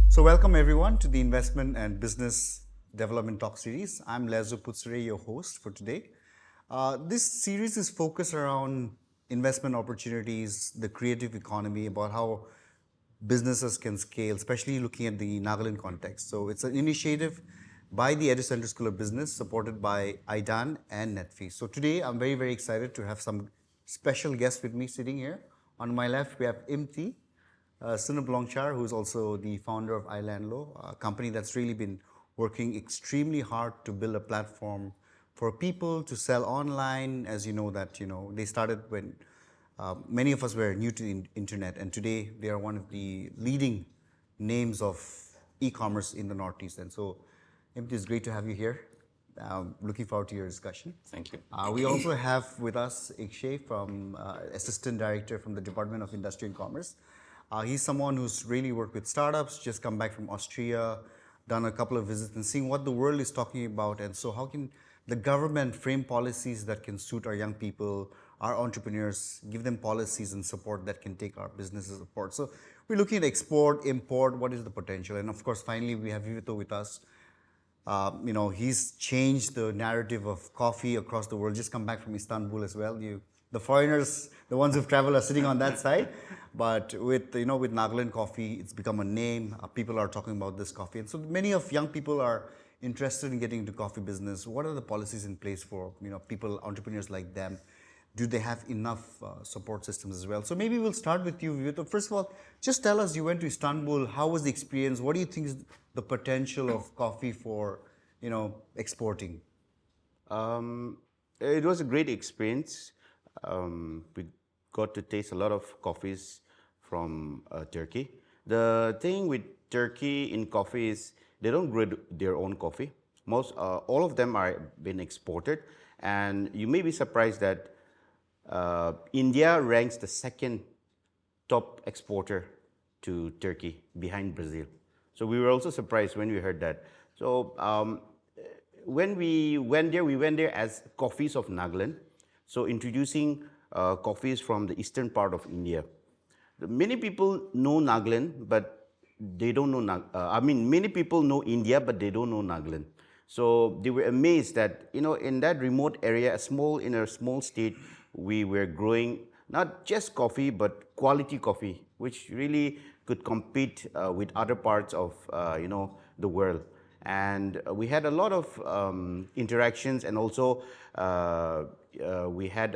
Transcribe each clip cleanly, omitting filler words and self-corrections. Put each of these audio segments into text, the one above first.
So welcome everyone to the Investment and Business Development Talk Series. I'm Lezo Putsure, your host for today. This series is focused around investment opportunities, the creative economy, about how businesses can scale, especially looking at the Nagaland context. So it's an initiative by the Edu Center School of Business, supported by IDAN and Netfee. So today I'm very, very excited to have some special guests with me sitting here. On my left, we have Imti, Sunab Longchar, who is also the founder of Ilandlo, a company that's really been working extremely hard to build a platform for people to sell online. As you know, they started when many of us were new to the internet, and today they are one of the leading names of e-commerce in the Northeast. And so, Imti, it's great to have you here. Looking forward to your discussion. Thank you. We also have with us Ikshay, from Assistant Director from the Department of Industry and Commerce. He's someone who's really worked with startups, just come back from Austria, done a couple of visits and seeing what the world is talking about. And so how can the government frame policies that can suit our young people, our entrepreneurs, give them policies and support that can take our businesses apart. So we're looking at export, import, what is the potential? And of course, finally, we have Vivito with us. He's changed the narrative of coffee across the world, just come back from Istanbul as well. The foreigners, the ones who've traveled, are sitting on that side. But with Nagaland Coffee, it's become a name. People are talking about this coffee. And so many of young people are interested in getting into coffee business. What are the policies in place for people, entrepreneurs like them? Do they have enough support systems as well? So maybe we'll start with you, Vivito. First of all, just tell us, you went to Istanbul. How was the experience? What do you think is the potential of coffee for exporting? It was a great experience. We got to taste a lot of coffees from Turkey. The thing with Turkey in coffee is they don't grow their own coffee. All of them are being exported, and you may be surprised that India ranks the second top exporter to Turkey, behind Brazil. So we were also surprised when we heard that. So when we went there as Coffees of Nagaland. So introducing coffees from the eastern part of India. Many people know Nagaland, but they don't know, many people know India, but they don't know Nagaland. So they were amazed that, in that remote area, in a small state, we were growing not just coffee, but quality coffee, which really could compete with other parts of, the world. And we had a lot of interactions, and also we had,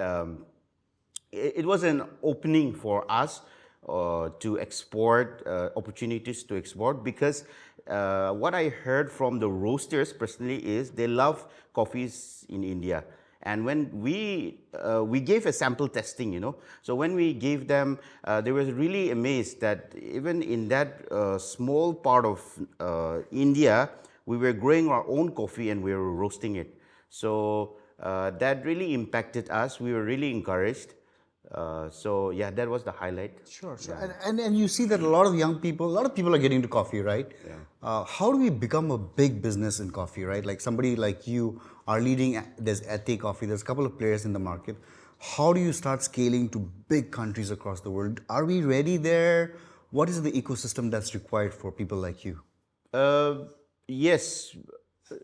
it was an opening for us to export, opportunities to export, because what I heard from the roasters personally is they love coffees in India. And when we gave a sample testing, so when we gave them, they were really amazed that even in that small part of India, we were growing our own coffee and we were roasting it. So that really impacted us. We were really encouraged. So yeah, that was the highlight. Sure. Yeah. And you see that a lot of people are getting into coffee, right? Yeah. How do we become a big business in coffee, right? Like somebody like you are leading, there's Ete Coffee, there's a couple of players in the market. How do you start scaling to big countries across the world? Are we ready there? What is the ecosystem that's required for people like you? Yes,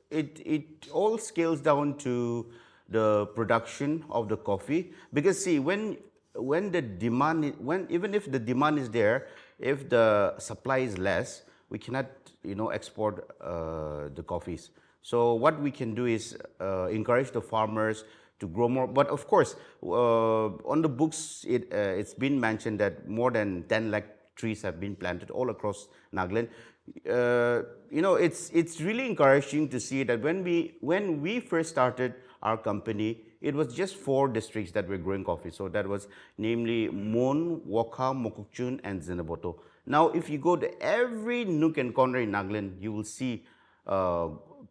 it all scales down to the production of the coffee, because see, even if the demand is there, if the supply is less, we cannot export the coffees. So what we can do is encourage the farmers to grow more. But of course, on the books, it's been mentioned that more than 10 lakh trees have been planted all across Nagaland. It's really encouraging to see that when we first started our company, it was just 4 districts that were growing coffee. So that was namely Mon, Wokha, Mokokchung, and Zinaboto. Now, if you go to every nook and corner in Nagaland, you will see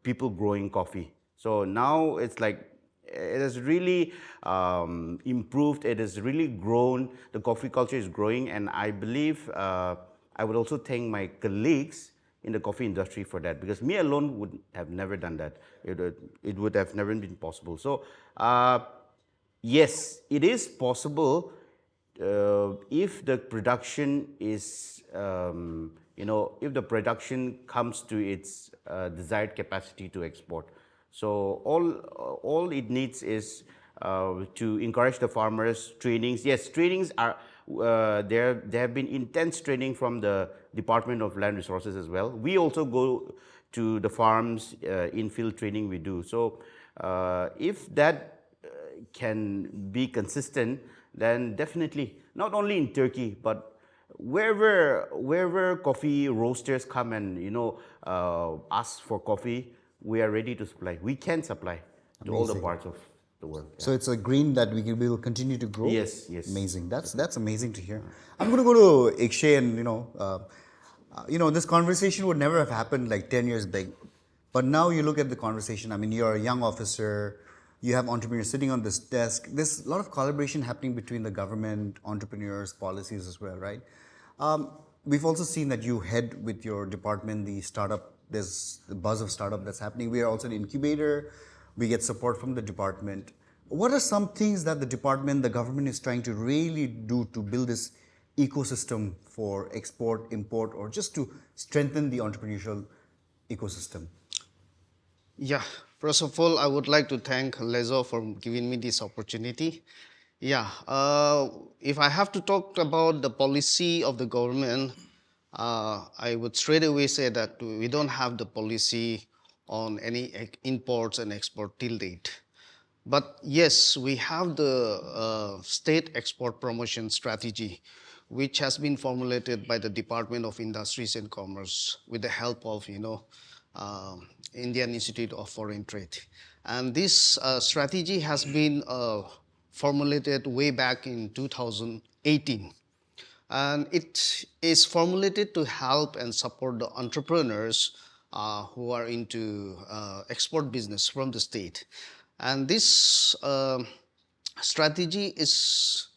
people growing coffee. So now it's like, it has really improved, it has really grown, the coffee culture is growing, and I believe I would also thank my colleagues in the coffee industry for that, because me alone would have never done that. It would have never been possible. So yes, it is possible if the production is, if the production comes to its desired capacity to export, so all it needs is to encourage the farmers. Trainings, yes, trainings are there. There have been intense training from the Department of Land Resources as well. We also go to the farms, in-field training we do. So if that can be consistent, then definitely, not only in Turkey, but wherever coffee roasters come and ask for coffee, we are ready to supply. We can supply to all the Amazing. parts of the world. Yeah. So it's a green that we will continue to grow. Yes, yes. Amazing. That's amazing to hear. I'm going to go to Ikshay, and this conversation would never have happened like 10 years back. But now you look at the conversation. I mean, you're a young officer. You have entrepreneurs sitting on this desk. There's a lot of collaboration happening between the government, entrepreneurs, policies as well, right? We've also seen that you head with your department the startup. There's the buzz of startup that's happening. We are also an incubator. We get support from the department. What are some things that the department, the government is trying to really do to build this ecosystem for export, import, or just to strengthen the entrepreneurial ecosystem? Yeah, first of all, I would like to thank Lezo for giving me this opportunity. Yeah, if I have to talk about the policy of the government, I would straight away say that we don't have the policy on any imports and export till date. But yes, we have the state export promotion strategy, which has been formulated by the Department of Industries and Commerce with the help of, Indian Institute of Foreign Trade. And this strategy has been formulated way back in 2018. And it is formulated to help and support the entrepreneurs who are into export business from the state. And this strategy is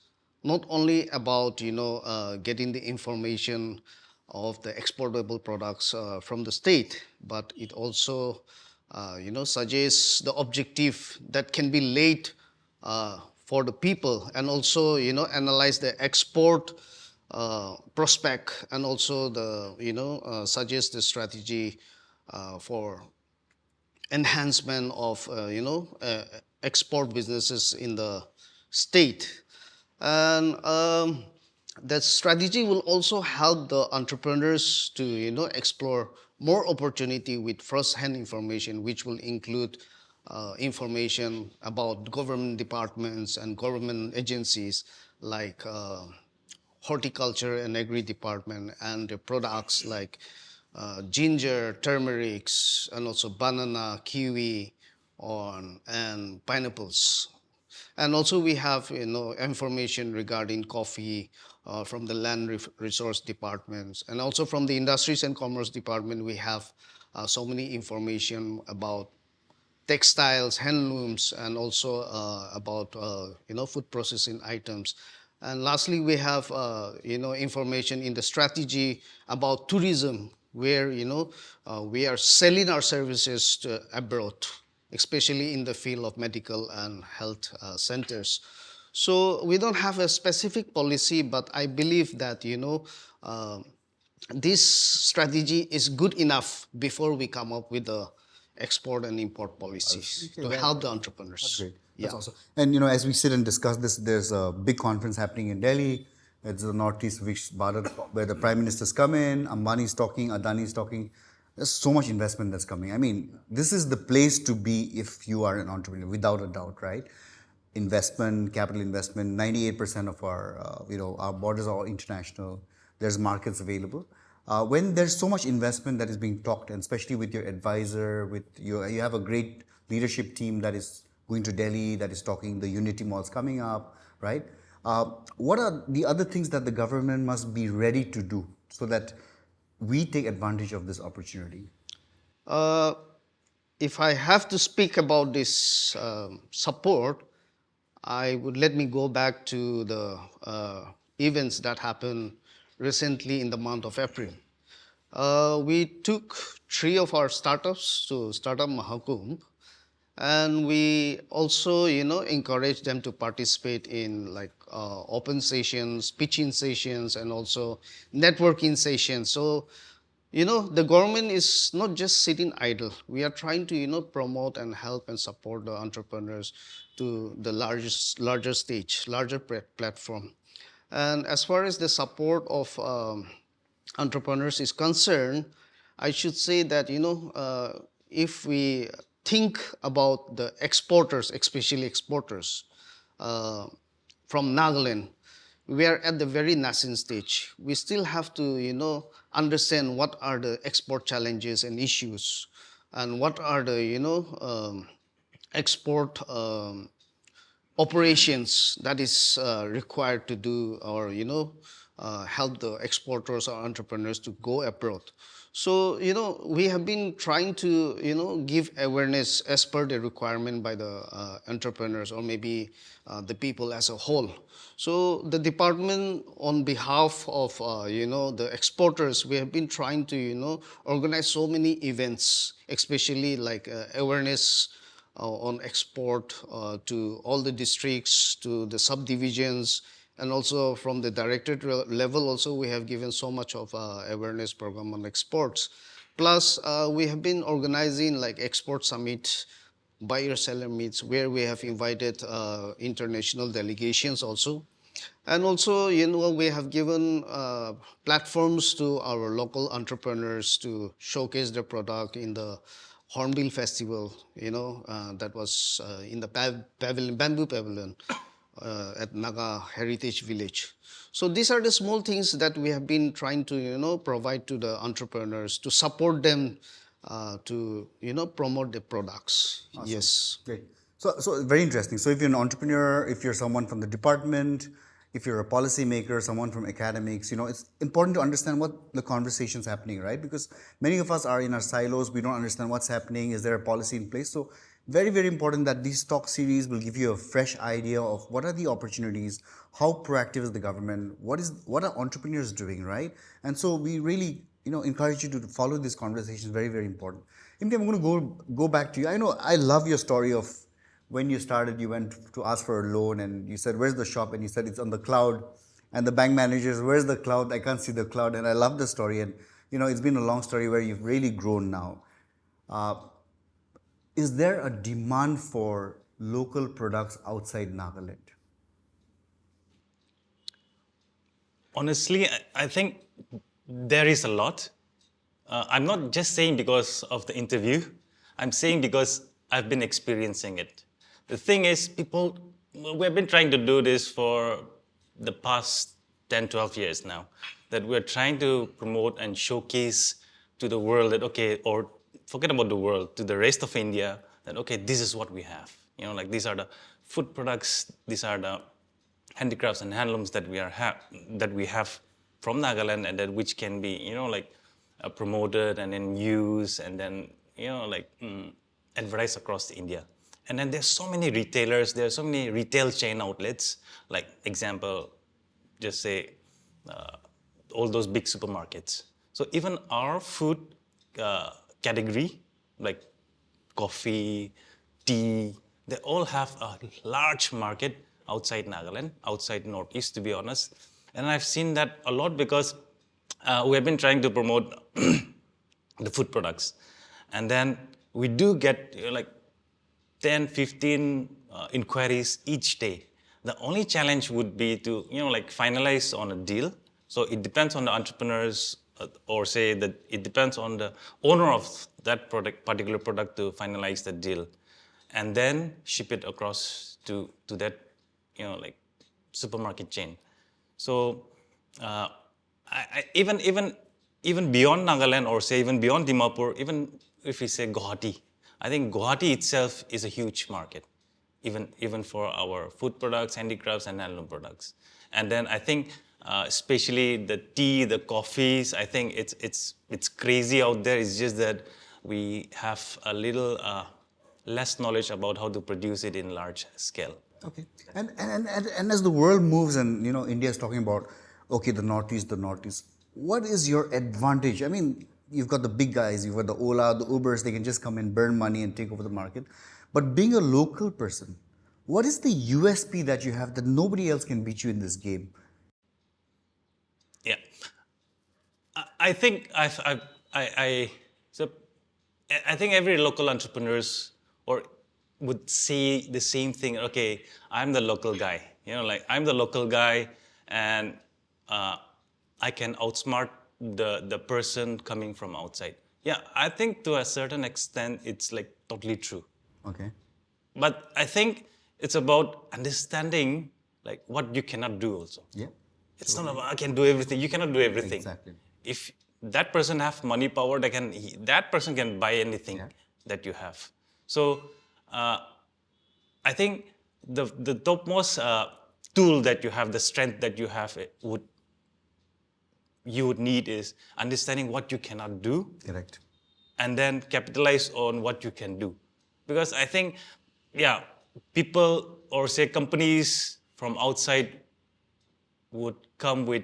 not only about getting the information of the exportable products from the state, but it also suggests the objective that can be laid for the people, and also analyze the export prospect, and also the suggest the strategy for enhancement of export businesses in the state. And that strategy will also help the entrepreneurs to explore more opportunity with first-hand information, which will include information about government departments and government agencies like horticulture and agri department, and the products like ginger, turmerics, and also banana, kiwi, and pineapples. And also we have information regarding coffee from the land resource departments, and also from the industries and commerce department we have so many information about textiles, handlooms, and also about food processing items. And lastly, we have information in the strategy about tourism, where we are selling our services to abroad, especially in the field of medical and health centers. So we don't have a specific policy, but I believe that this strategy is good enough before we come up with the export and import policies to help the entrepreneurs. That's great. That's awesome. And as we sit and discuss this, there's a big conference happening in Delhi. It's the Northeast Bharat, where the prime ministers come in, Ambani's talking, Adani's talking. There's so much investment that's coming. I mean, this is the place to be if you are an entrepreneur, without a doubt, right? Investment, capital investment. 98% of our borders are all international. There's markets available. When there's so much investment that is being talked, and especially with your advisor, you have a great leadership team that is going to Delhi, that is talking, the Unity Malls coming up, right? What are the other things that the government must be ready to do so that we take advantage of this opportunity? If I have to speak about this support, let me go back to the events that happened recently in the month of April. We took 3 of our startups to Startup Mahakumbh, And we also, encourage them to participate in like open sessions, pitching sessions, and also networking sessions. So, the government is not just sitting idle. We are trying to, promote and help and support the entrepreneurs to the larger stage, larger platform. And as far as the support of entrepreneurs is concerned, I should say that if we think about the exporters, especially exporters uh, from Nagaland, we are at the very nascent stage. We still have to understand what are the export challenges and issues, and what are the export operations that is required to do, or help the exporters or entrepreneurs to go abroad. So we have been trying to give awareness as per the requirement by the entrepreneurs, or maybe the people as a whole. So the department, on behalf of the exporters, we have been trying to organize so many events, especially like awareness on export to all the districts, to the subdivisions, and also from the directorate level also we have given so much of awareness program on exports. Plus we have been organizing like export summit, buyer seller meets, where we have invited international delegations also. And also, we have given platforms to our local entrepreneurs to showcase their product in the Hornbill Festival, that was in the pavilion, bamboo pavilion at Naga Heritage Village. So these are the small things that we have been trying to, provide to the entrepreneurs to support them to, promote the products. Awesome. Yes. Great. So very interesting. So if you're an entrepreneur, if you're someone from the department, if you're a policymaker, someone from academics, it's important to understand what the conversation's happening, right? Because many of us are in our silos. We don't understand what's happening. Is there a policy in place? So very, very important that these talk series will give you a fresh idea of what are the opportunities, how proactive is the government, what are entrepreneurs doing, right? And so we really, encourage you to follow these conversations. Very, very important. Imti, I'm going to go back to you. I know I love your story of when you started, you went to ask for a loan and you said, where's the shop? And you said, it's on the cloud. And the bank managers, where's the cloud? I can't see the cloud. And I love the story. And, it's been a long story where you've really grown now. Is there a demand for local products outside Nagaland? Honestly, I think there is a lot. I'm not just saying because of the interview. I'm saying because I've been experiencing it. The thing is, we've been trying to do this for the past 10, 12 years now, that we're trying to promote and showcase to the world that, okay, or forget about the world, to the rest of India, that, okay, this is what we have. Like these are the food products, these are the handicrafts and handlooms that we have from Nagaland, and that which can be, promoted and then used and then, advertised across India. And then there's so many retailers, there are so many retail chain outlets, like example, just say all those big supermarkets. So even our food category, like coffee, tea, they all have a large market outside Nagaland, outside Northeast, to be honest. And I've seen that a lot because we have been trying to promote the food products. And then we do get like 10, 15 inquiries each day. The only challenge would be to, finalize on a deal. So it depends on the entrepreneurs, or say that it depends on the owner of that particular product to finalize the deal, and then ship it across to that, supermarket chain. So even beyond Nagaland, or say even beyond Dimapur, even if we say Guwahati, I think Guwahati itself is a huge market, even for our food products, handicrafts, and handloom products. And then I think, especially the tea, the coffees, I think it's crazy out there. It's just that we have a little less knowledge about how to produce it in large scale. Okay. And as the world moves and, India is talking about, okay, the Northeast. What is your advantage? I mean, you've got the big guys, you've got the Ola, the Ubers, they can just come and burn money and take over the market. But being a local person, what is the USP that you have that nobody else can beat you in this game? Yeah. I think so I think every local entrepreneurs or would say the same thing. Okay, I'm the local guy. Like I'm the local guy, and I can outsmart the person coming from outside. Yeah, I think to a certain extent it's like totally true. Okay. But I think it's about understanding like what you cannot do also. Yeah. It's not about I can do everything. You cannot do everything. Exactly. If that person have money power, that person can buy anything Yeah. that you have. So I think the topmost tool that you have, the strength that you have, you would need is understanding what you cannot do, Correct. and then capitalize on what you can do. Because I think, yeah, people or say companies from outside would come with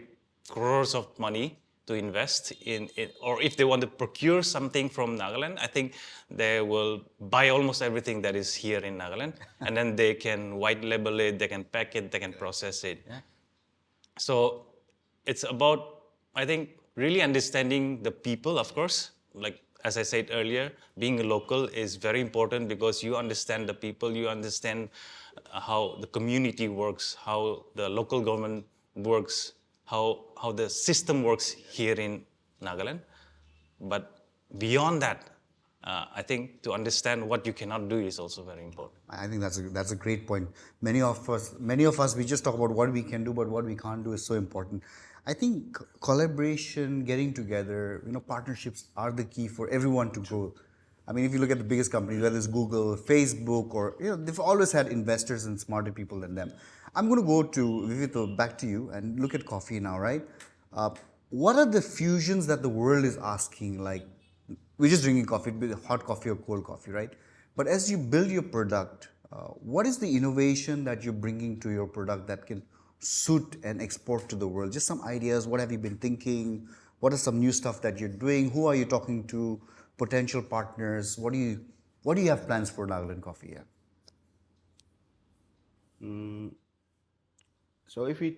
crores of money to invest in it, or if they want to procure something from Nagaland, I think they will buy almost everything that is here in Nagaland, and then they can white label it, they can pack it, they can process it. Yeah. So it's about, I think, really understanding the people, of course. Like, as I said earlier, being a local is very important because you understand the people, you understand how the community works, how the local government works, how the system works here in Nagaland. But beyond that, I think to understand what you cannot do is also very important. I think that's a great point. Many of us, we just talk about what we can do, but what we can't do is so important. I think collaboration, getting together, partnerships are the key for everyone to grow. I mean, if you look at the biggest companies, whether it's Google, Facebook, or they've always had investors and smarter people than them. I'm going to go to Vivito, back to you, and look at coffee now, right? What are the fusions that the world is asking? Like, we're just drinking coffee, be it hot coffee or cold coffee, right? But as you build your product, what is the innovation that you're bringing to your product that can suit and export to the world? Just some ideas. What have you been thinking? What are some new stuff that you're doing? Who are you talking to? Potential partners? What do you have plans for Nagaland Coffee? Yeah. So if you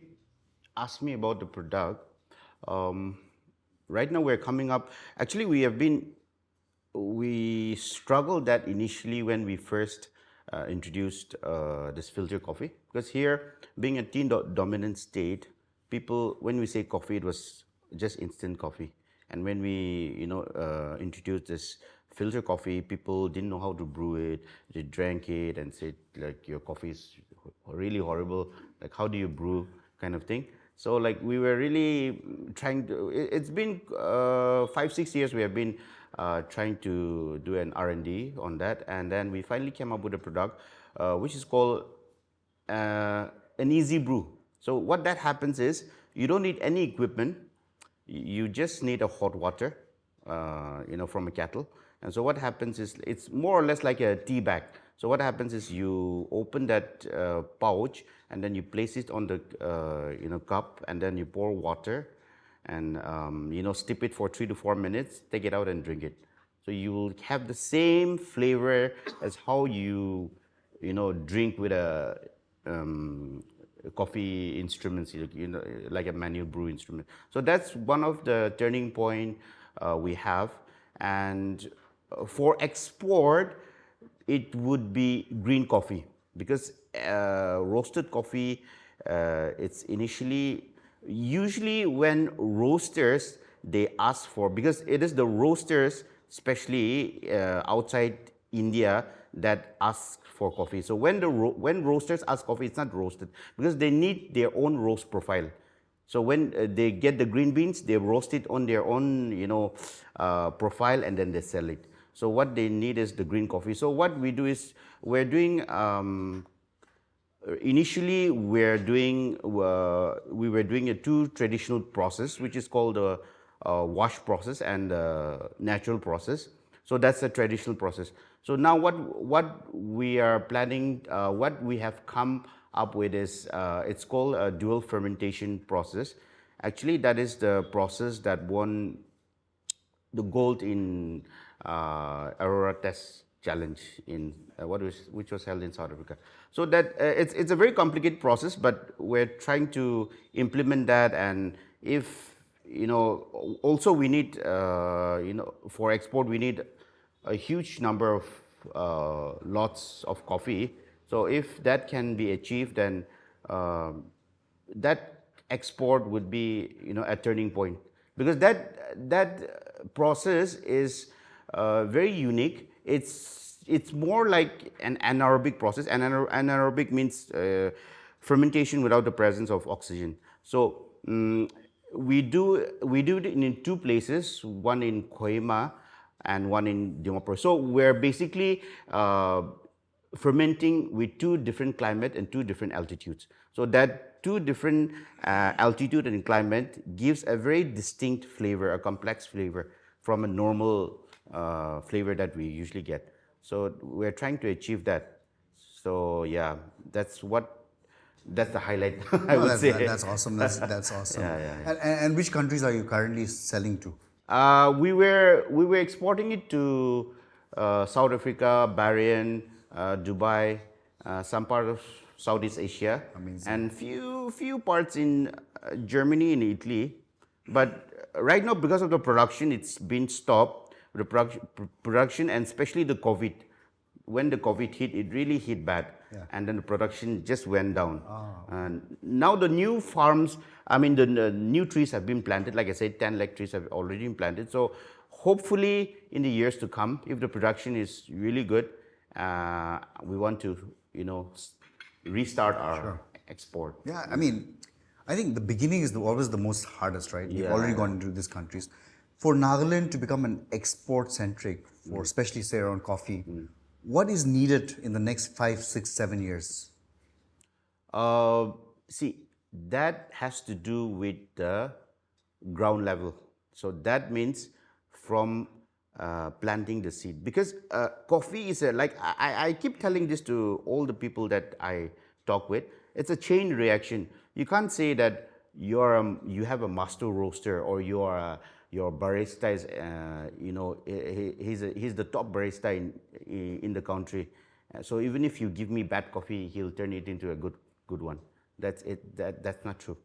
ask me about the product, right now we're coming up. Actually, we struggled that initially when we first introduced this filter coffee, because here, being a tea dominant state, people, when we say coffee, it was just instant coffee. And when we introduced this filter coffee, people didn't know how to brew it. They drank it and said like, your coffee is really horrible, like how do you brew, kind of thing. So like we were really trying to, it's been 5-6 years we have been trying to do an R&D on that, and then we finally came up with a product which is called an easy brew. So what that happens is, you don't need any equipment, you just need a hot water from a kettle. And so what happens is, it's more or less like a tea bag. So what happens is, you open that pouch, and then you place it on the cup, and then you pour water, and steep it for 3 to 4 minutes, take it out and drink it. So you will have the same flavor as how you drink with a coffee instruments, like a manual brew instrument. So that's one of the turning point we have. And for export, it would be green coffee, because roasted coffee, it's usually when roasters, they ask for, because it is the roasters, especially outside India, that ask for coffee. So when roasters ask coffee, it's not roasted, because they need their own roast profile. So when they get the green beans, they roast it on their own profile, and then they sell it. So what they need is the green coffee. So what we do is, we're doing initially we were doing a two traditional process, which is called the wash process and natural process. So that's the traditional process. So now what we are planning, what we have come up with is, it's called a dual fermentation process. Actually, that is the process that won the gold in Aurora test challenge in which was held in South Africa. So that it's a very complicated process, but we're trying to implement that. And if also we need for export we need a huge number of lots of coffee. So if that can be achieved, then that export would be a turning point, because that process is very unique. It's more like an anaerobic process. Anaerobic means fermentation without the presence of oxygen. So we do it in two places, one in Kohima and one in Dimapur. So we're basically fermenting with two different climate and two different altitudes. So that two different altitude and climate gives a very distinct flavor, a complex flavor from a normal flavor that we usually get. So we're trying to achieve that. So yeah, that's the highlight. I would say that's awesome. That's awesome. Yeah. And which countries are you currently selling to? We were exporting it to South Africa, Bahrain, Dubai, some part of Southeast Asia, and few parts in Germany and Italy. But right now, because of the production, it's been stopped. The production, and especially the COVID. When the COVID hit, it really hit bad, and then the production just went down. And now the new farms, the new trees have been planted. Like I said, 10 lakh trees have already been planted. So hopefully in the years to come, if the production is really good, we want to, restart our export. Yeah, I think the beginning is always the most hardest, right? You've already gone into these countries. For Nagaland to become an export-centric, for especially say around coffee, what is needed in the next 5, 6, 7 years? See, that has to do with the ground level. So that means from planting the seed, because coffee is I keep telling this to all the people that I talk with. It's a chain reaction. You can't say that you have a master roaster, or your barista is he's the top barista in the country. So even if you give me bad coffee, he'll turn it into a good one. That's not true.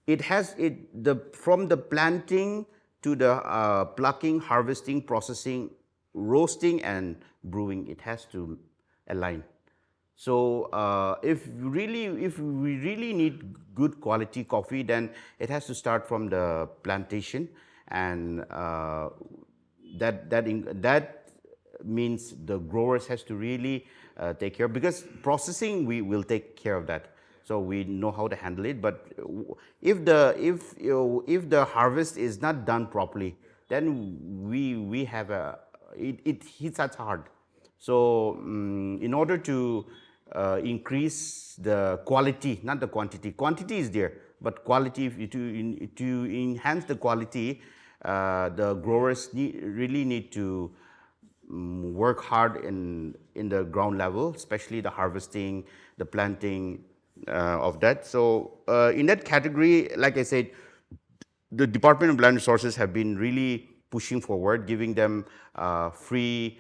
From the planting to the plucking, harvesting, processing, roasting, and brewing, it has to align. So if we really need good quality coffee, then it has to start from the plantation, and that means the growers has to really take care, because processing we will take care of that. So we know how to handle it. But if the harvest is not done properly, then we have it hits us hard. So in order to increase the quality, not the quantity. Quantity is there, but quality, to enhance the quality, the growers really need to work hard in the ground level, especially the harvesting, the planting of that. So in that category, like I said, the Department of Land Resources have been really pushing forward, giving them free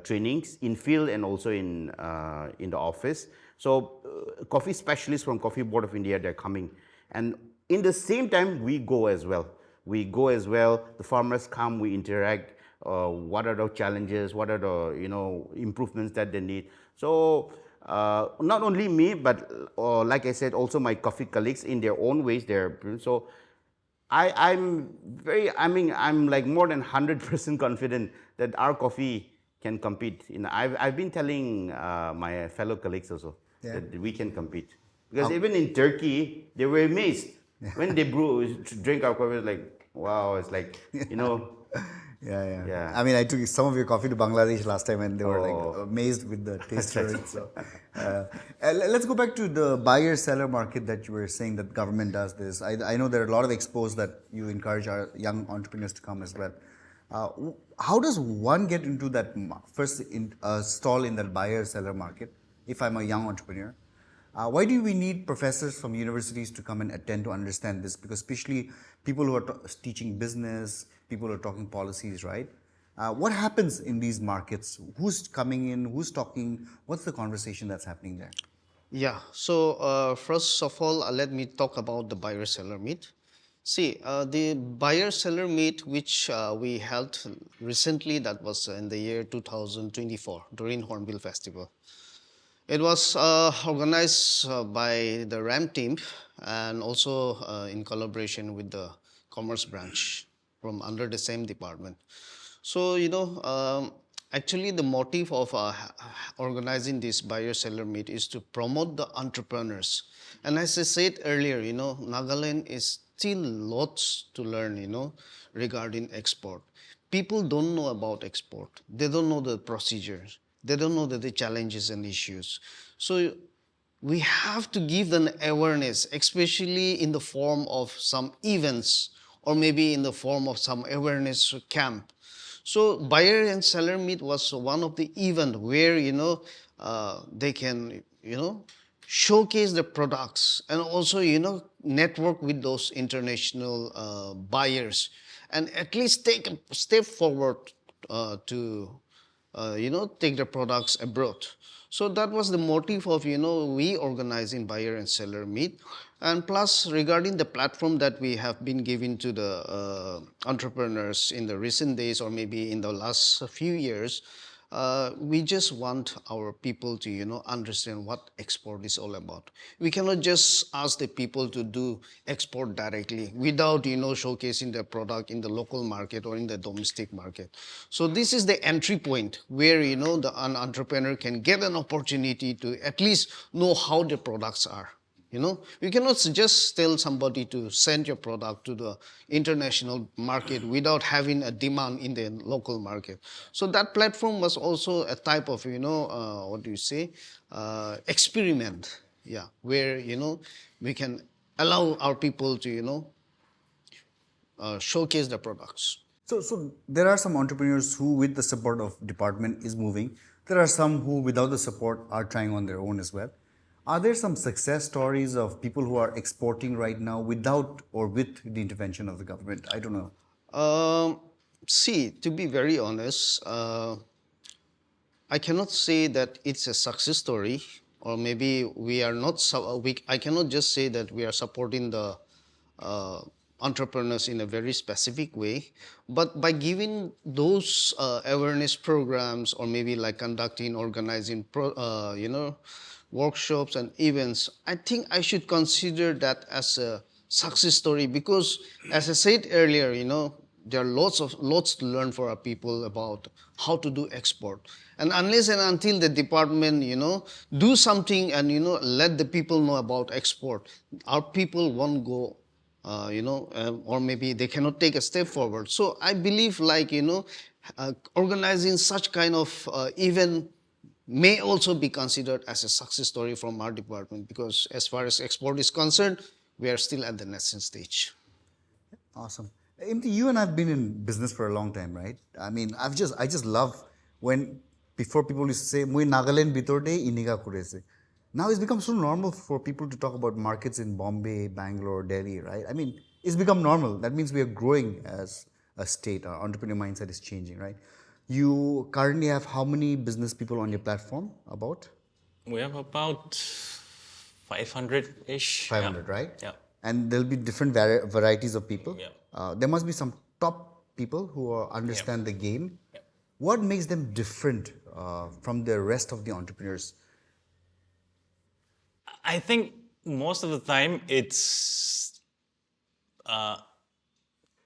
trainings in field and also in the office. So coffee specialists from Coffee Board of India, they're coming, and in the same time we go as well. The farmers come, we interact. What are the challenges? What are the improvements that they need? So not only me, but like I said, also my coffee colleagues in their own ways. So I'm like more than 100% confident that our coffee can compete. I've been telling my fellow colleagues also that we can compete, because even in Turkey they were amazed when they drink our coffee. Like, wow, it's like Yeah. I took some of your coffee to Bangladesh last time, and they were like amazed with the taste of it. So, let's go back to the buyer-seller market that you were saying that government does this. I know there are a lot of expos that you encourage our young entrepreneurs to come as well. How does one get into that first stall in that buyer-seller market if I'm a young entrepreneur? Why do we need professors from universities to come and attend to understand this? Because especially people who are teaching business, people who are talking policies, right? What happens in these markets? Who's coming in? Who's talking? What's the conversation that's happening there? Yeah, so first of all, let me talk about the buyer-seller meet. See, the buyer-seller meet which we held recently, that was in the year 2024 during Hornbill Festival. It was organized by the RAM team and also in collaboration with the commerce branch from under the same department. So, actually the motive of organizing this buyer-seller meet is to promote the entrepreneurs. And as I said earlier, Nagaland is still lots to learn, regarding export. People don't know about export. They don't know the procedures. They don't know the challenges and issues. So we have to give them awareness, especially in the form of some events or maybe in the form of some awareness camp. So buyer and seller meet was one of the event where they can showcase the products and also network with those international buyers and at least take a step forward to take the products abroad. So that was the motive of, we organizing buyer and seller meet. And plus, regarding the platform that we have been giving to the entrepreneurs in the recent days or maybe in the last few years, we just want our people to, understand what export is all about. We cannot just ask the people to do export directly without, showcasing their product in the local market or in the domestic market. So this is the entry point where, an entrepreneur can get an opportunity to at least know how the products are. You cannot just tell somebody to send your product to the international market without having a demand in the local market. So that platform was also a type of, experiment, yeah, where, we can allow our people to, showcase the products. So there are some entrepreneurs who, with the support of department, is moving. There are some who, without the support, are trying on their own as well. Are there some success stories of people who are exporting right now without or with the intervention of the government? I don't know. See, to be very honest, I cannot say that it's a success story, or maybe we are not. I cannot just say that we are supporting the entrepreneurs in a very specific way, but by giving those awareness programs, or maybe like conducting, organizing, workshops and events, I think I should consider that as a success story because, as I said earlier, there are lots to learn for our people about how to do export. And unless and until the department, do something and, let the people know about export, our people won't go, or maybe they cannot take a step forward. So I believe organizing such kind of event may also be considered as a success story from our department because as far as export is concerned, we are still at the nascent stage. Awesome. Imti, you and I've been in business for a long time, right? I mean, I just love when before people used to say, "Mui Nagaland bitorde iniga kurese." Now it's become so normal for people to talk about markets in Bombay, Bangalore, Delhi, right? I mean, it's become normal. That means we are growing as a state. Our entrepreneur mindset is changing, right? You currently have how many business people on your platform? About We have about 500-ish. 500, right? Yeah. And there'll be different varieties of people. Yeah. There must be some top people who understand the game. Yeah. What makes them different from the rest of the entrepreneurs? I think most of the time it's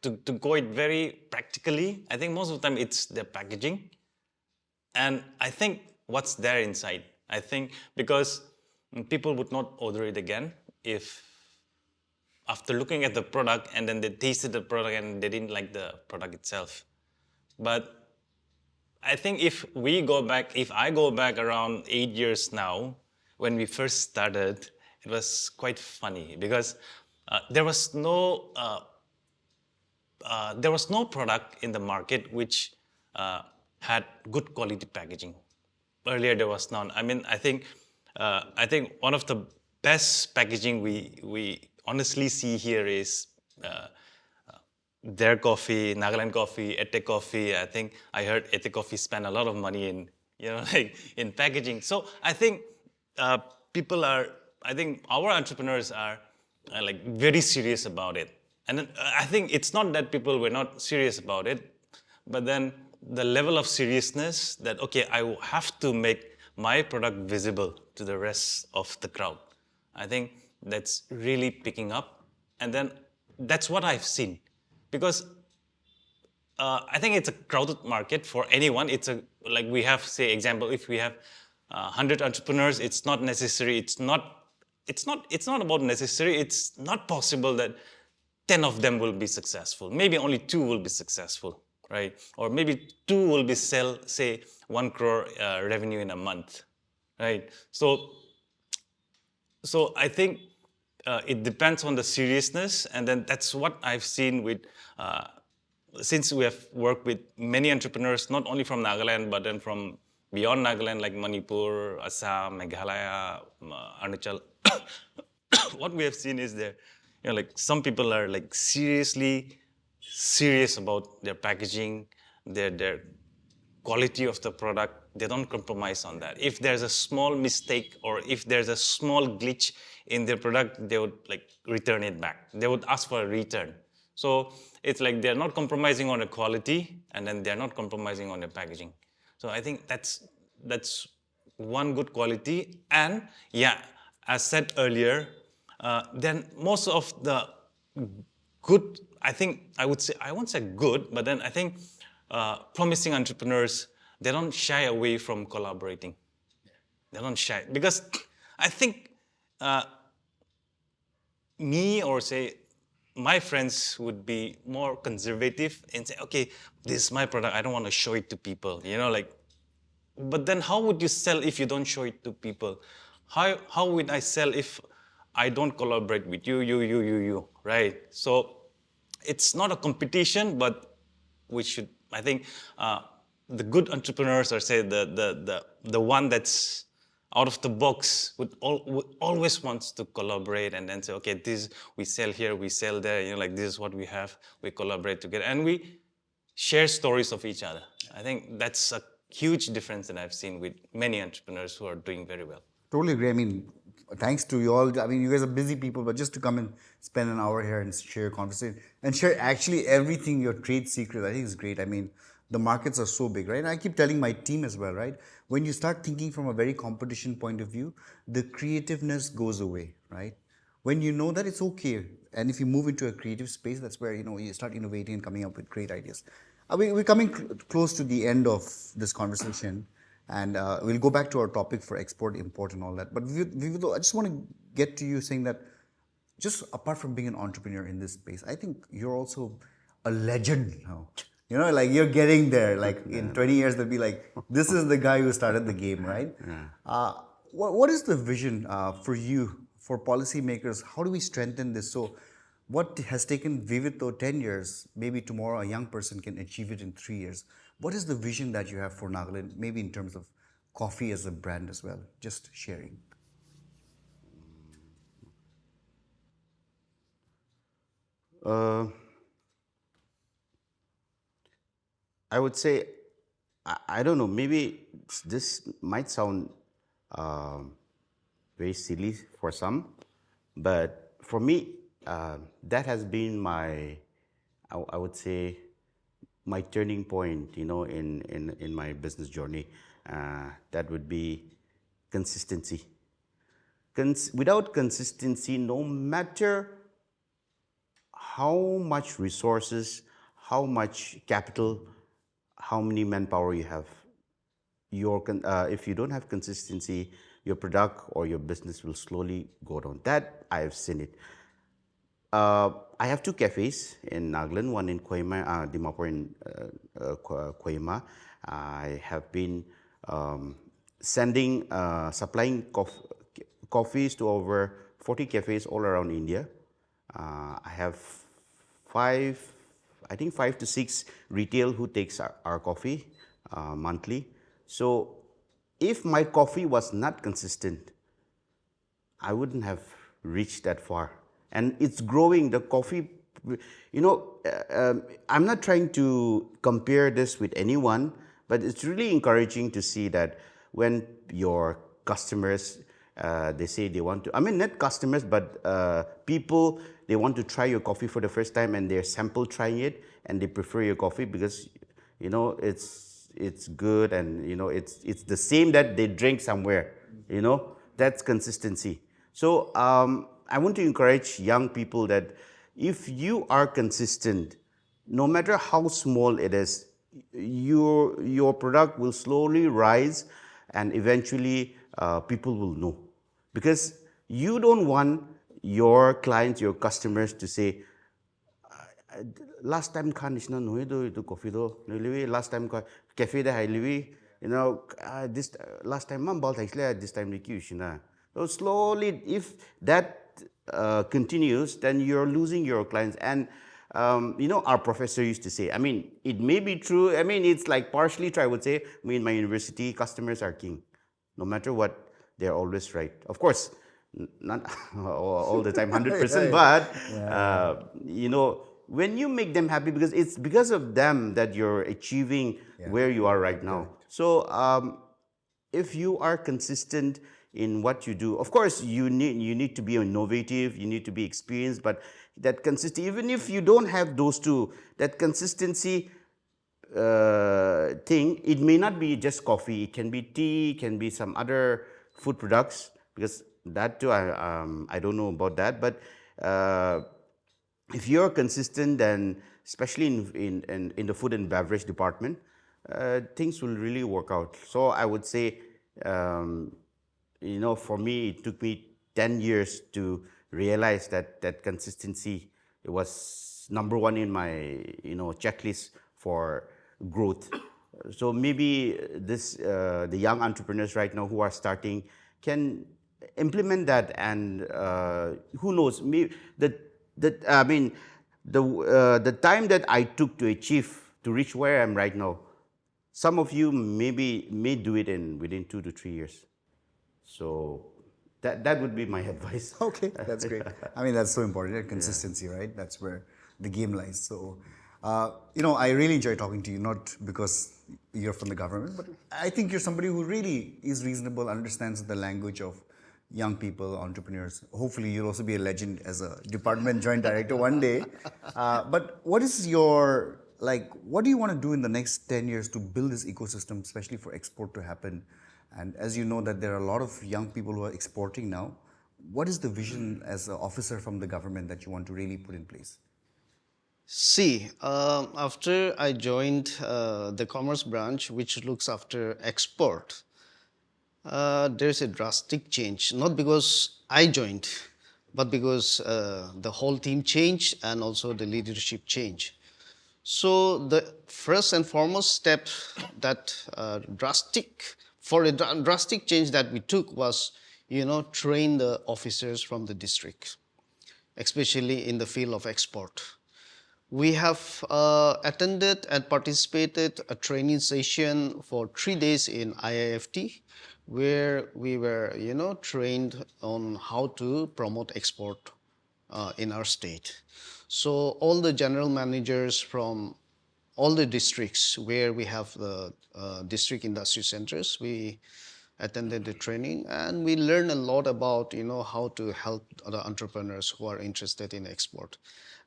to go it very practically. I think most of the time it's the packaging, and I think what's there inside. I think because people would not order it again if after looking at the product and then they tasted the product and they didn't like the product itself. But I think if I go back around 8 years now, when we first started, it was quite funny because there was no product in the market which had good quality packaging. Earlier there was none. I mean, I think one of the best packaging we honestly see here is their coffee, Nagaland Coffee, Ete Coffee. I think I heard Ete Coffee spend a lot of money in, like in packaging. So I think uh, people are, I think our entrepreneurs are like very serious about it. And then, I think it's not that people were not serious about it, but then the level of seriousness that, okay, I have to make my product visible to the rest of the crowd. I think that's really picking up. And then that's what I've seen. Because I think it's a crowded market for anyone. It's a, like we have, say, example, if we have 100 entrepreneurs, it's not necessary. It's not about necessary. It's not possible that 10 of them will be successful. Maybe only 2 will be successful, right? Or maybe 2 will be sell, say, 1 crore revenue in a month, right? So I think it depends on the seriousness, and then that's what I've seen with, since we have worked with many entrepreneurs, not only from Nagaland, but then from beyond Nagaland, like Manipur, Assam, Meghalaya, Arunachal. What we have seen is there, like some people are like seriously serious about their packaging, their quality of the product. They don't compromise on that. If there's a small mistake or if there's a small glitch in their product, they would like return it back. They would ask for a return. So it's like they're not compromising on the quality, and then they're not compromising on the packaging. So I think that's one good quality. And yeah, as said earlier, then most of the good, I won't say good, but then I think promising entrepreneurs, they don't shy away from collaborating. They don't shy, because I think me, or say my friends, would be more conservative and say, okay, this is my product, I don't want to show it to people, like, but then how would you sell if you don't show it to people? How would I sell if I don't collaborate with you, right? So it's not a competition, but we should, I think, the good entrepreneurs, or say the one that's out of the box, would always wants to collaborate, and then say, okay, this we sell here, we sell there, like this is what we have, we collaborate together, and we share stories of each other. I think that's a huge difference that I've seen with many entrepreneurs who are doing very well. Totally agree. I mean, thanks to you all. I mean, you guys are busy people, but just to come and spend an hour here and share a conversation and share actually everything, your trade secrets, I think is great. I mean, the markets are so big, right? And I keep telling my team as well, right? When you start thinking from a very competition point of view, the creativeness goes away, right? When you know that it's okay, and if you move into a creative space, that's where you start innovating and coming up with great ideas. We're coming close to the end of this conversation, and we'll go back to our topic for export, import, and all that. But Vivido, I just want to get to you saying that, just apart from being an entrepreneur in this space, I think you're also a legend now. Like you're getting there. Like in 20 years, they'll be like, this is the guy who started the game, right? Yeah. What is the vision for you, for policymakers? How do we strengthen this? So what has taken Vivito 10 years, maybe tomorrow a young person can achieve it in 3 years. What is the vision that you have for Nagaland, maybe in terms of coffee as a brand as well? Just sharing. I would say, I don't know, maybe this might sound very silly for some, but for me, that has been my, I would say, my turning point, in my business journey. That would be consistency. Without consistency, no matter how much resources, how much capital, how many manpower you have, if you don't have consistency, your product or your business will slowly go down. That I have seen it. I have 2 cafes in Nagaland, one in Koima, Dimapur in Koima. I have been supplying coffees to over 40 cafes all around India. I have 5 to 6 retail who takes our coffee monthly. So if my coffee was not consistent, I wouldn't have reached that far. And it's growing. The coffee You know, I'm not trying to compare this with anyone, but it's really encouraging to see that when your customers, they say they want to, I mean, not customers, but people, they want to try your coffee for the first time and they're sample trying it and they prefer your coffee because, you know, it's good and, you know, it's the same that they drink somewhere, you know, that's consistency. So I want to encourage young people that if you are consistent, no matter how small it is, your product will slowly rise and eventually people will know. Because you don't want your clients, your customers to say, last time khan isna no do coffee do last time cafe da hailiwi, you know, this last time man bal thaisle this time ki usina. So slowly, if that continues, then you're losing your clients. And you know, our professor used to say, I mean, it may be true, I mean, it's like partially true, I would say. I mean, in my university, customers are king. No matter what, they're always right. Of course, not all the time 100%, but you know, when you make them happy, because it's because of them that you're achieving where you are right now. So if you are consistent in what you do, of course you need to be innovative, you need to be experienced, but that consistency, even if you don't have those two, that consistency thing, it may not be just coffee, it can be tea, it can be some other food products, because that too I don't know about that, but if you're consistent, then especially in the food and beverage department, things will really work out. So I would say, you know, for me, it took me 10 years to realize that consistency was number one in my, you know, checklist for growth. So maybe this the young entrepreneurs right now who are starting can implement that, and who knows, maybe I mean, the time that I took to achieve, to reach where I am right now, some of you may do it in within 2 to 3 years. So that would be my advice. Okay, that's great. I mean, that's so important, consistency, right? That's where the game lies. So, you know, I really enjoy talking to you, not because you're from the government, but I think you're somebody who really is reasonable, understands the language of young people, entrepreneurs. Hopefully, you'll also be a legend as a department joint director one day. But what is your, like, what do you want to do in the next 10 years to build this ecosystem, especially for export to happen? And as you know that there are a lot of young people who are exporting now, what is the vision as an officer from the government that you want to really put in place? See, after I joined the commerce branch, which looks after export, there's a drastic change, not because I joined, but because the whole team changed and also the leadership changed. So the first and foremost step that drastic change that we took was, you know, train the officers from the district, especially in the field of export. We have attended and participated a training session for 3 days in IIFT, where we were, you know, trained on how to promote export in our state. So all the general managers from all the districts where we have the district industry centers, we attended the training and we learned a lot about, you know, how to help the entrepreneurs who are interested in export.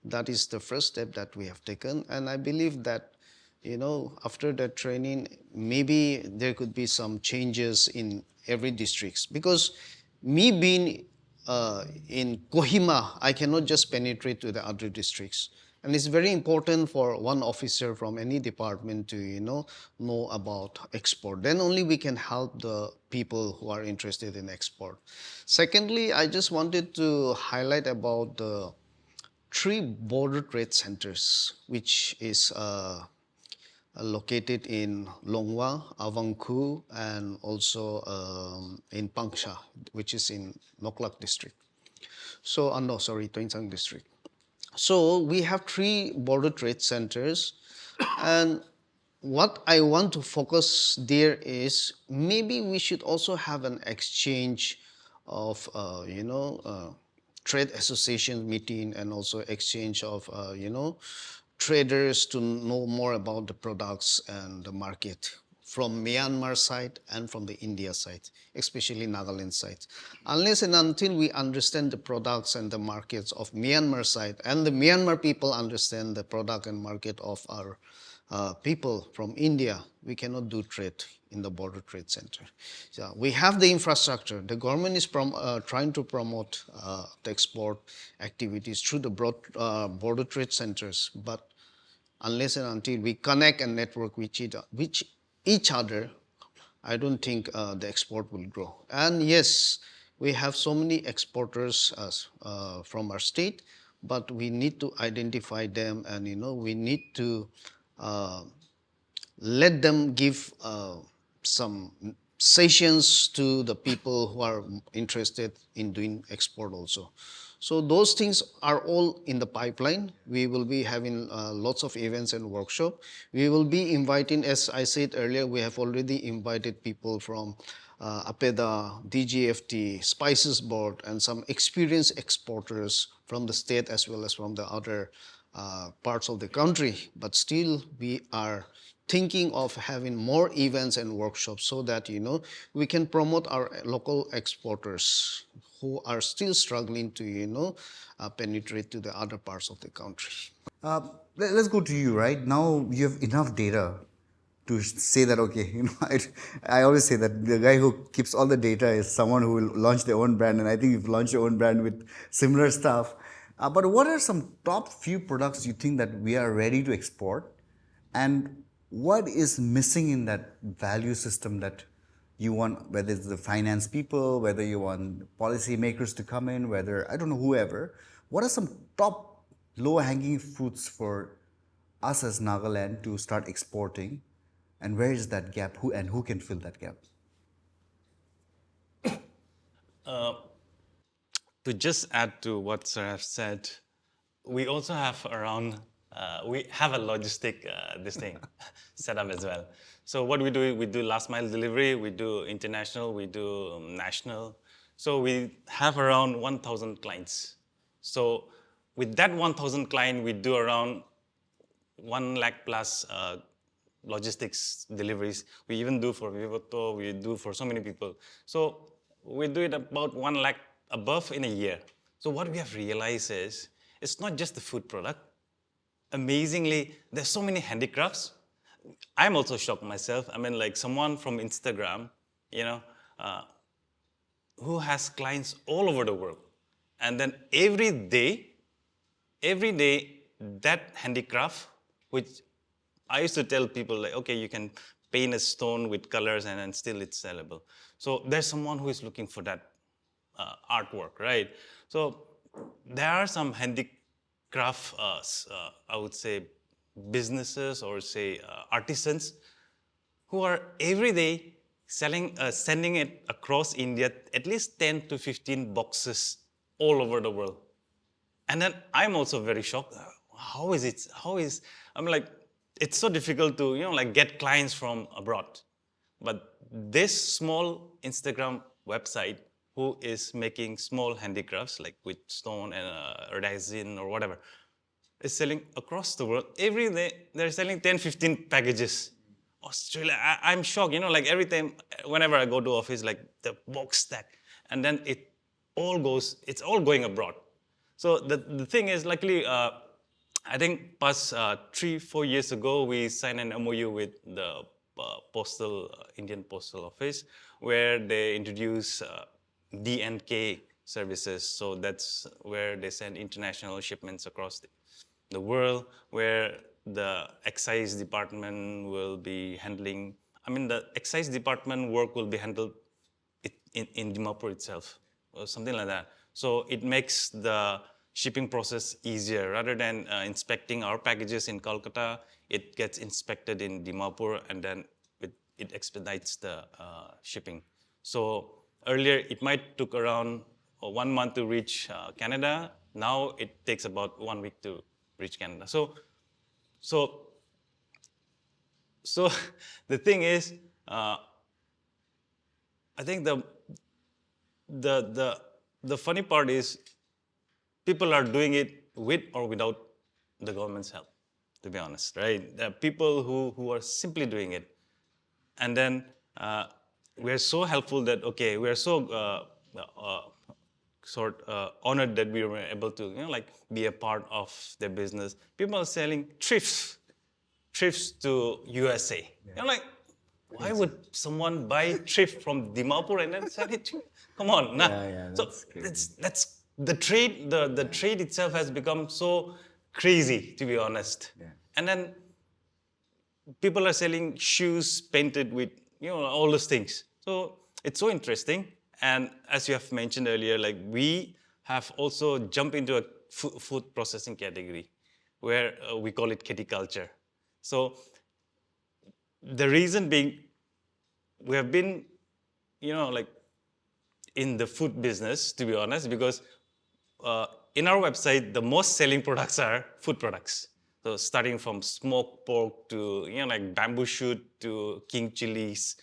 That is the first step that we have taken, and I believe that, you know, after that training, maybe there could be some changes in every districts, because me being in Kohima, I cannot just penetrate to the other districts. And it's very important for one officer from any department to, you know about export. Then only we can help the people who are interested in export. Secondly, I just wanted to highlight about the 3 border trade centers, which is located in Longwa, Avangku, and also in Pangsha, which is in Noklak district. So, Toinsang district. So we have 3 border trade centers, and what I want to focus there is maybe we should also have an exchange of, trade association meeting and also exchange of, traders to know more about the products and the market from Myanmar side and from the India side, especially Nagaland side. Unless and until we understand the products and the markets of Myanmar side, and the Myanmar people understand the product and market of our people from India, we cannot do trade in the border trade center. So we have the infrastructure. The government is trying to promote the export activities through the border trade centers, but unless and until we connect and network with each other, I don't think the export will grow. And yes, we have so many exporters from our state, but we need to identify them, and we need to let them give some sessions to the people who are interested in doing export also. So those things are all in the pipeline. We will be having lots of events and workshops. We will be inviting, as I said earlier, we have already invited people from APEDA, DGFT, Spices Board, and some experienced exporters from the state as well as from the other parts of the country. But still, we are thinking of having more events and workshops so that we can promote our local exporters who are still struggling to penetrate to the other parts of the country. Let's go to you, right? Now you have enough data to say that, okay, I always say that the guy who keeps all the data is someone who will launch their own brand, and I think you've launched your own brand with similar stuff. But what are some top few products you think that we are ready to export, and what is missing in that value system that you want, whether it's the finance people, whether you want policy makers to come in, whether, I don't know, whoever. What are some top low-hanging fruits for us as Nagaland to start exporting, and where is that gap? Who can fill that gap? To just add to what Saraf said, we also have we have a logistic setup as well. So what we do last mile delivery, we do international, we do national. So we have around 1,000 clients. So with that 1,000 client, we do around 1 lakh plus logistics deliveries. We even do for Vivoto, we do for so many people. So we do it about 1 lakh above in a year. So what we have realized is, it's not just the food product. Amazingly, there's so many handicrafts. I'm also shocked myself. I mean, like someone from Instagram, who has clients all over the world. And then every day, that handicraft, which I used to tell people, like, okay, you can paint a stone with colors and then still it's sellable. So there's someone who is looking for that artwork, right? So there are some handicraft, I would say, businesses or say artisans who are every day sending it across India, at least 10 to 15 boxes all over the world. And then I'm also very shocked. I'm like, it's so difficult to, get clients from abroad. But this small Instagram website who is making small handicrafts, like with stone and resin or whatever, is selling across the world. Every day, they're selling 10, 15 packages. Australia, I'm shocked, like every time, whenever I go to office, like the box stack, and then it's all going abroad. So the thing is, luckily, I think past 3-4 years ago, we signed an MOU with the Indian Postal Office, where they introduce DNK services. So that's where they send international shipments across the world, where the excise department will be handling, the excise department work will be handled in Dimapur itself, or something like that. So it makes the shipping process easier. Rather than inspecting our packages in Kolkata, it gets inspected in Dimapur, and then it expedites the shipping. So earlier, it might took around 1 month to reach Canada. Now it takes about 1 week to reach Canada. So the thing is, I think the funny part is, people are doing it with or without the government's help, to be honest, right? There are people who are simply doing it. And then we're so helpful that, okay, we're so honored that we were able to, be a part of their business. People are selling thrifts to USA. You're like, why would someone buy thrift from Dimapur and then sell it to you? Come on, nah. Yeah, So that's the trade. The trade itself has become so crazy, to be honest. Yeah. And then people are selling shoes painted with all those things. So it's so interesting. And as you have mentioned earlier, like we have also jumped into a food processing category where we call it kitty culture. So the reason being, we have been, in the food business, to be honest, because in our website, the most selling products are food products. So starting from smoked pork to, like bamboo shoot to king chilies,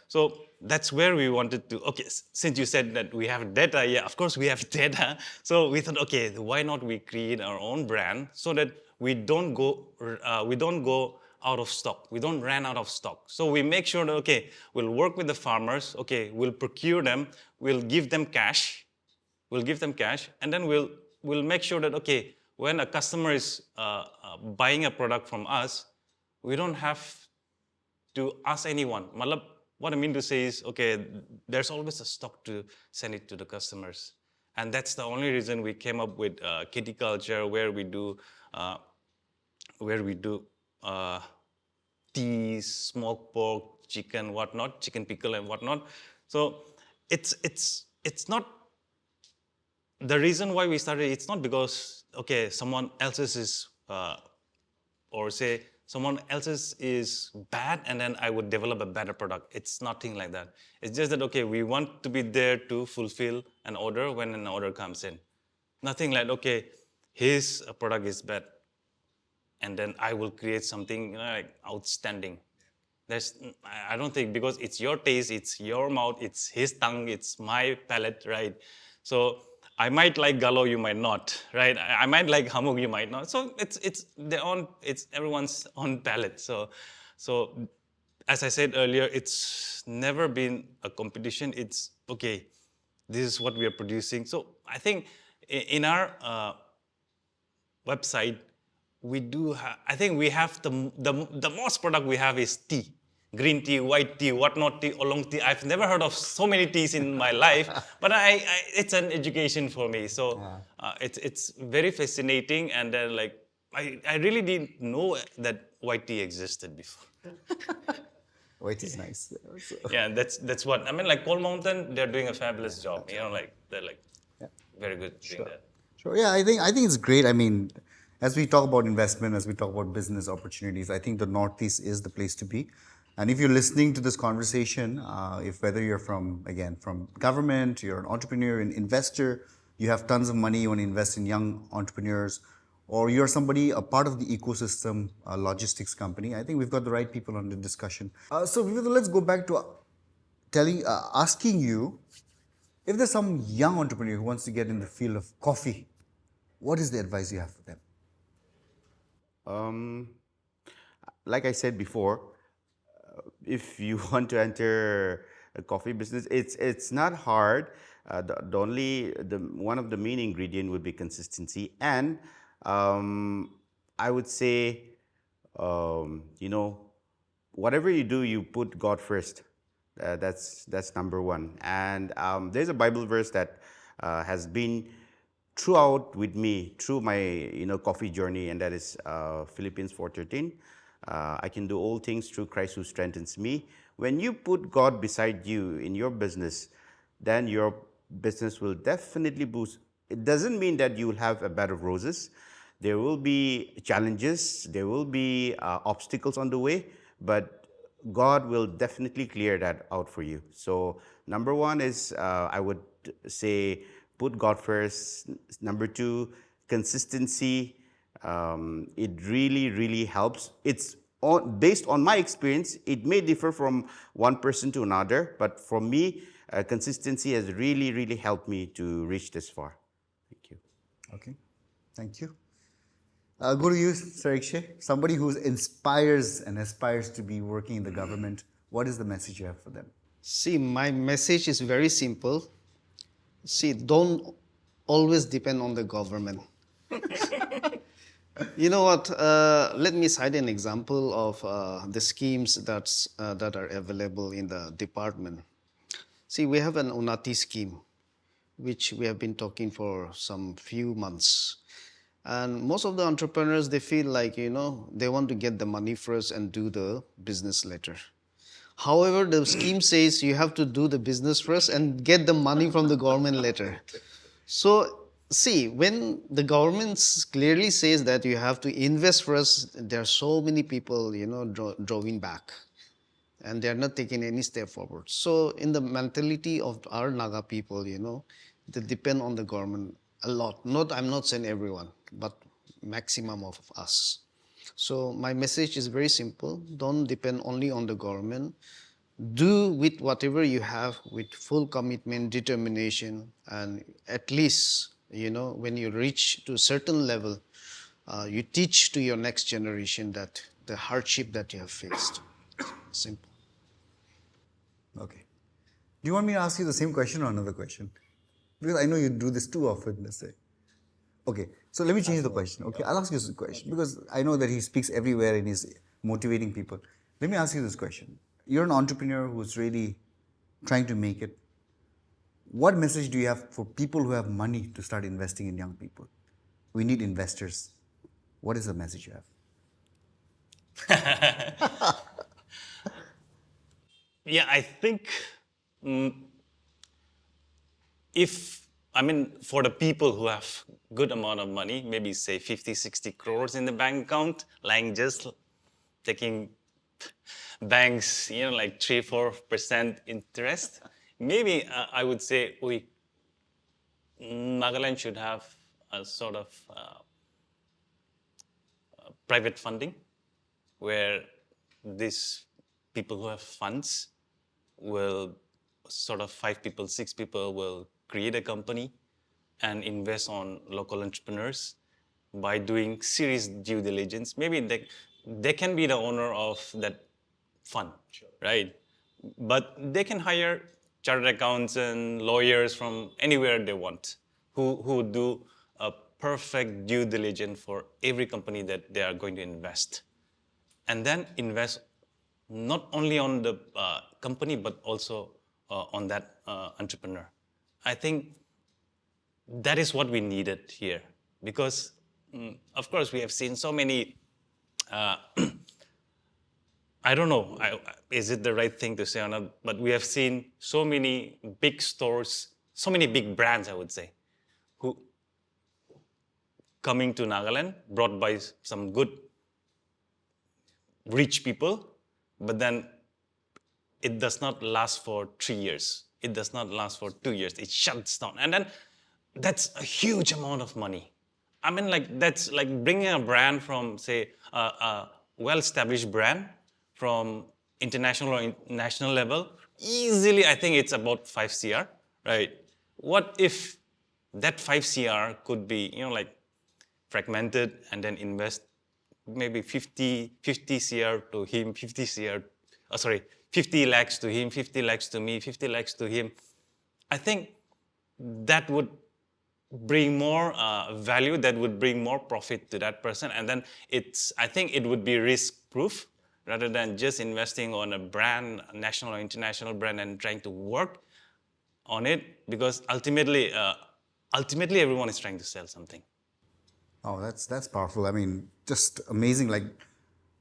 So that's where we wanted to, okay, since you said that we have data, yeah, of course we have data. So we thought, okay, why not we create our own brand so that we don't go out of stock. We don't run out of stock. So we make sure that, okay, we'll work with the farmers, okay, we'll procure them, we'll give them cash, and then we'll make sure that, okay, when a customer is buying a product from us, we don't have to ask anyone. What I mean to say is, okay, there's always a stock to send it to the customers. And that's the only reason we came up with kitty culture, where we do teas, smoked pork, chicken, whatnot, chicken pickle and whatnot. So it's not, the reason why we started, it's not because, okay, someone else's is, or say someone else's is bad and then I would develop a better product. It's nothing like that. It's just that, okay, we want to be there to fulfill an order when an order comes in. Nothing like, okay, his product is bad and then I will create something like outstanding. I don't think, because it's your taste, it's your mouth, it's his tongue, it's my palate, right? So I might like galo, you might not, right? I might like hamuk, you might not. So it's everyone's own palate. So as I said earlier, it's never been a competition. It's okay, this is what we are producing. So I think in our website, I think we have the most product we have is tea. Green tea, white tea, whatnot tea, oolong tea. I've never heard of so many teas in my life, but it's an education for me. So it's very fascinating, and then like I really didn't know that white tea existed before. White is nice. Yeah, that's what I mean. Like Cold Mountain, they're doing a fabulous job. They're like very good doing that. Sure. Yeah, I think it's great. I mean, as we talk about investment, as we talk about business opportunities, I think the Northeast is the place to be. And if you're listening to this conversation, if whether you're from government, you're an entrepreneur, an investor, you have tons of money, you want to invest in young entrepreneurs, or you're somebody, a part of the ecosystem, a logistics company, I think we've got the right people on the discussion. So Vivek, let's go back to asking you, if there's some young entrepreneur who wants to get in the field of coffee, what is the advice you have for them? Like I said before, if you want to enter a coffee business, it's not hard. One of the main ingredient would be consistency, and I would say, whatever you do, you put God first. That's number one. And there's a Bible verse that has been throughout with me through my coffee journey, and that is Philippians 4:13. I can do all things through Christ who strengthens me. When you put God beside you in your business, then your business will definitely boost. It doesn't mean that you will have a bed of roses. There will be challenges, there will be obstacles on the way, but God will definitely clear that out for you. So number one is, I would say, put God first. Number two, consistency. It really, really helps. It's based on my experience. It may differ from one person to another, but for me, consistency has really, really helped me to reach this far. Thank you. Okay, thank you. Go to you, Sir Ikshay. Somebody who inspires and aspires to be working in the government. What is the message you have for them? See, my message is very simple. See, don't always depend on the government. You know what? Let me cite an example of the schemes that are available in the department. See, we have an Unati scheme, which we have been talking for some few months. And most of the entrepreneurs, they feel like, they want to get the money first and do the business later. However, the scheme says you have to do the business first and get the money from the government later. So, see, when the government clearly says that you have to invest first, there are so many people, drawing back, and they are not taking any step forward. So, in the mentality of our Naga people, they depend on the government a lot. I'm not saying everyone, but maximum of us. So my message is very simple. Don't depend only on the government. Do with whatever you have with full commitment, determination, and at least, when you reach to a certain level, you teach to your next generation that the hardship that you have faced. Simple. Okay. Do you want me to ask you the same question or another question? Because I know you do this too often, let's say. Okay, so let me change the question. Okay, I'll ask you this question because I know that he speaks everywhere and he's motivating people. Let me ask you this question. You're an entrepreneur who's really trying to make it. What message do you have for people who have money to start investing in young people? We need investors. What is the message you have? Yeah, I think for the people who have good amount of money, maybe say 50, 60 crores in the bank account, lying just taking banks, like 3-4% interest, maybe I would say Nagaland should have a sort of private funding where these people who have funds will sort of 5 people, 6 people will create a company and invest on local entrepreneurs by doing serious due diligence. Maybe they can be the owner of that fund, right? But they can hire chartered accountants and lawyers from anywhere they want who do a perfect due diligence for every company that they are going to invest. And then invest not only on the company, but also on that entrepreneur. I think that is what we needed here because, of course, we have seen so many, I don't know, is it the right thing to say or not, but we have seen so many big stores, so many big brands, I would say, who coming to Nagaland, brought by some good rich people, but then it does not last for 3 years. It does not last for 2 years. It shuts down. And then that's a huge amount of money. I mean, that's like bringing a brand from, say, a well-established brand from international or national level. Easily, I think it's about 5 CR, right? What if that 5 CR could be, fragmented and then invest maybe 50 CR to him, 50 lakhs to him, 50 lakhs to me, 50 lakhs to him. I think that would bring more value, that would bring more profit to that person. And then I think it would be risk-proof rather than just investing on a brand, a national or international brand and trying to work on it because ultimately everyone is trying to sell something. Oh, that's powerful. I mean, just amazing. Like,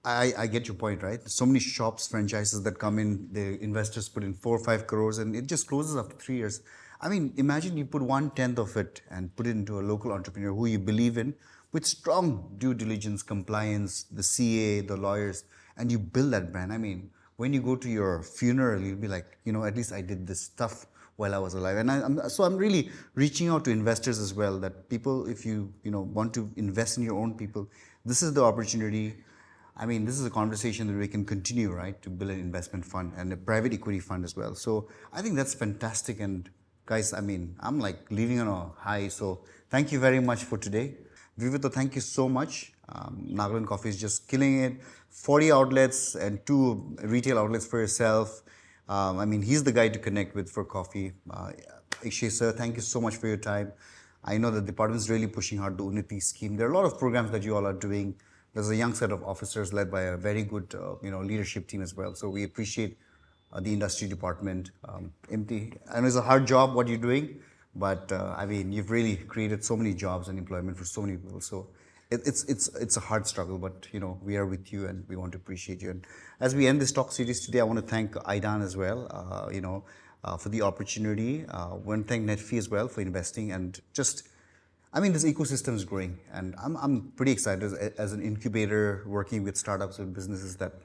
I get your point, right? So many shops, franchises that come in, the investors put in 4 or 5 crores and it just closes after 3 years. I mean, imagine you put 1/10 of it and put it into a local entrepreneur who you believe in with strong due diligence, compliance, the CA, the lawyers, and you build that brand. I mean, when you go to your funeral, you'll be like, at least I did this stuff while I was alive. And I'm really reaching out to investors as well, that people, if you want to invest in your own people, this is the opportunity. I mean, this is a conversation that we can continue, right, to build an investment fund and a private equity fund as well. So I think that's fantastic. And guys, I mean, I'm like leaving on a high. So thank you very much for today. Vivito, thank you so much. Nagaland Coffee is just killing it. 40 outlets and 2 retail outlets for yourself. I mean, he's the guy to connect with for coffee. Akshay sir, thank you so much for your time. I know the department is really pushing hard the Unnati scheme. There are a lot of programs that you all are doing. There's a young set of officers led by a very good, leadership team as well. So we appreciate the industry department. MT, I know it's a hard job what you're doing, but I mean, you've really created so many jobs and employment for so many people. So it's a hard struggle, but we are with you and we want to appreciate you. And as we end this talk series today, I want to thank Aidan as well. For the opportunity. I want to thank Netfee as well for investing and just, I mean, this ecosystem is growing, and I'm pretty excited as an incubator working with startups and businesses that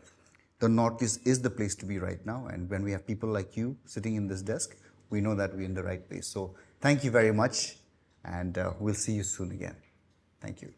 the Northeast is the place to be right now. And when we have people like you sitting in this desk, we know that we're in the right place. So thank you very much, and we'll see you soon again. Thank you.